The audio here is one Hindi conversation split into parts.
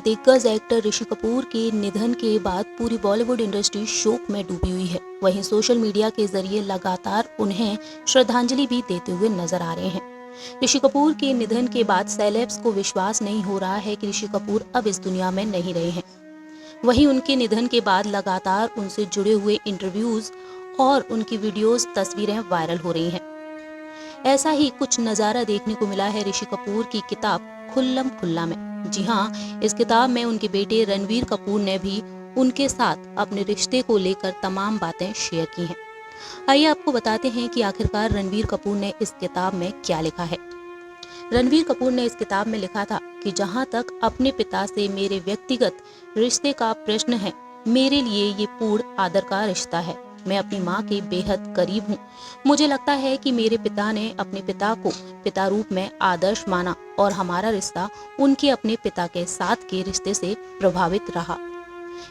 दिग्गज एक्टर ऋषि कपूर के निधन के बाद पूरी बॉलीवुड इंडस्ट्री शोक में डूबी हुई है। वहीं सोशल मीडिया के जरिए लगातार उन्हें श्रद्धांजलि भी देते हुए नजर आ रहे हैं। ऋषि कपूर के निधन के बाद सेलेब्स को विश्वास नहीं हो रहा है कि ऋषि कपूर अब इस दुनिया में नहीं रहे हैं। वहीं उनके निधन के बाद लगातार उनसे जुड़े हुए इंटरव्यूज और उनकी वीडियोस तस्वीरें वायरल हो रही हैं। ऐसा ही कुछ नजारा देखने को मिला है ऋषि कपूर की किताब खुल्लम खुल्ला में। जी हाँ, इस किताब में उनके बेटे रणवीर कपूर ने भी उनके साथ अपने रिश्ते को लेकर तमाम बातें शेयर की हैं। आइए आपको बताते हैं कि आखिरकार रणवीर कपूर ने इस किताब में क्या लिखा है। रणवीर कपूर ने इस किताब में लिखा था कि जहां तक अपने पिता से मेरे व्यक्तिगत रिश्ते का प्रश्न है, मेरे लिए ये पूर्ण आदर का रिश्ता है। मैं अपनी माँ के बेहद करीब हूँ। मुझे लगता है कि मेरे पिता ने अपने पिता को पिता रूप में आदर्श माना और हमारा रिश्ता उनके अपने पिता के साथ के रिश्ते से प्रभावित रहा।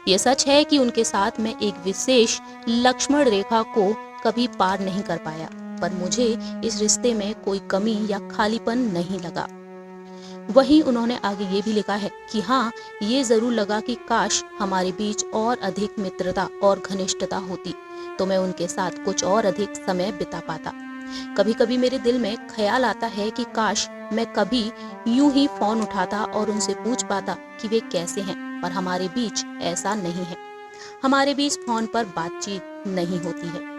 ये सच है कि उनके साथ मैं एक विशेष लक्ष्मण रेखा को कभी पार नहीं कर पाया, पर मुझे इस रिश्ते में कोई कमी या खालीपन नहीं लगा। वहीं उन्होंने आगे ये भी लिखा है कि हाँ, ये जरूर लगा कि काश हमारे बीच और अधिक मित्रता और घनिष्ठता होती, तो मैं उनके साथ कुछ और अधिक समय बिता पाता। कभी कभी मेरे दिल में ख्याल आता है कि काश मैं कभी यूं ही फोन उठाता और उनसे पूछ पाता कि वे कैसे हैं, पर हमारे बीच ऐसा नहीं है। हमारे बीच फोन पर बातचीत नहीं होती है।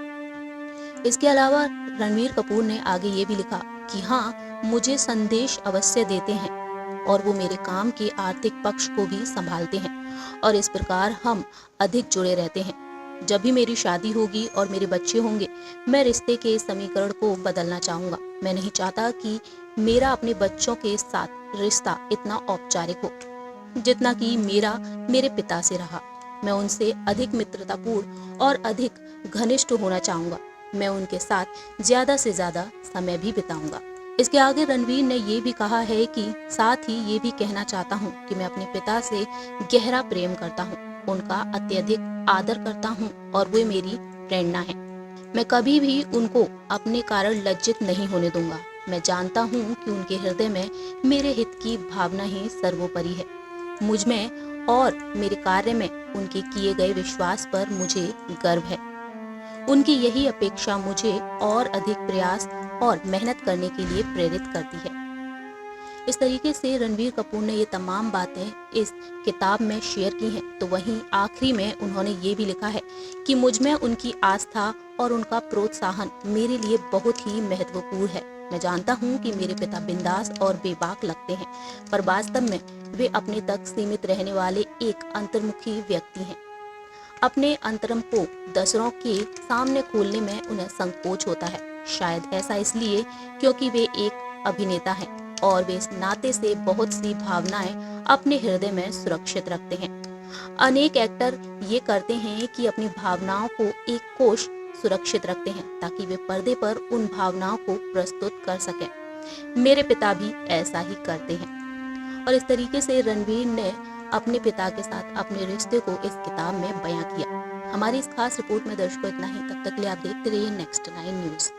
इसके अलावा रणवीर कपूर ने आगे ये भी लिखा कि हाँ, मुझे संदेश अवश्य देते हैं और वो मेरे काम के आर्थिक पक्ष को भी संभालते हैं और इस प्रकार हम अधिक जुड़े रहते हैं। जब भी मेरी शादी होगी और मेरे बच्चे होंगे, मैं रिश्ते के समीकरण को बदलना चाहूंगा। मैं नहीं चाहता कि मेरा अपने बच्चों के साथ रिश्ता इतना औपचारिक हो जितना कि मेरा मेरे पिता से रहा। मैं उनसे अधिक मित्रतापूर्ण और अधिक घनिष्ठ होना चाहूंगा। मैं उनके साथ ज्यादा से ज्यादा समय भी बिताऊंगा। इसके आगे रणवीर ने ये भी कहा है कि साथ ही ये भी कहना चाहता हूँ कि मैं अपने पिता से गहरा प्रेम करता हूँ, उनका अत्यधिक आदर करता हूँ और वे मेरी प्रेरणा है। मैं कभी भी उनको अपने कारण लज्जित नहीं होने दूंगा। मैं जानता हूँ कि उनके हृदय में मेरे हित की भावना ही सर्वोपरि है। मुझ में और मेरे कार्य में उनके किए गए विश्वास पर मुझे गर्व है। उनकी यही अपेक्षा मुझे और अधिक प्रयास और मेहनत करने के लिए प्रेरित करती है। इस तरीके से रणवीर कपूर ने ये तमाम बातें इस किताब में शेयर की हैं। तो वहीं आखिरी में उन्होंने ये भी लिखा है कि मुझ में उनकी आस्था और उनका प्रोत्साहन मेरे लिए बहुत ही महत्वपूर्ण है। मैं जानता हूँ कि मेरे पिता बिंदास और बेबाक लगते हैं, पर वास्तव में वे अपने तक सीमित रहने वाले एक अंतर्मुखी व्यक्ति हैं। अपने अंतरम को दूसरों के सामने खोलने में उन्हें संकोच होता है। शायद ऐसा इसलिए क्योंकि वे एक अभिनेता हैं और वे इस नाते से बहुत सी भावनाएं अपने हृदय में सुरक्षित रखते हैं। अनेक एक्टर ये करते हैं कि अपनी भावनाओं को एक कोश सुरक्षित रखते हैं ताकि वे पर्दे पर उन भावनाओं को प्रस्तुत कर सकें। मेरे पिता भी ऐसा ही करते हैं। और इस तरीके से रणवीर ने अपने पिता के साथ अपने रिश्ते को इस किताब में बयां किया। हमारी इस खास रिपोर्ट में दर्शकों इतना ही। तब तक के लिए आप देखते रहिए नेक्स्ट 9 न्यूज़।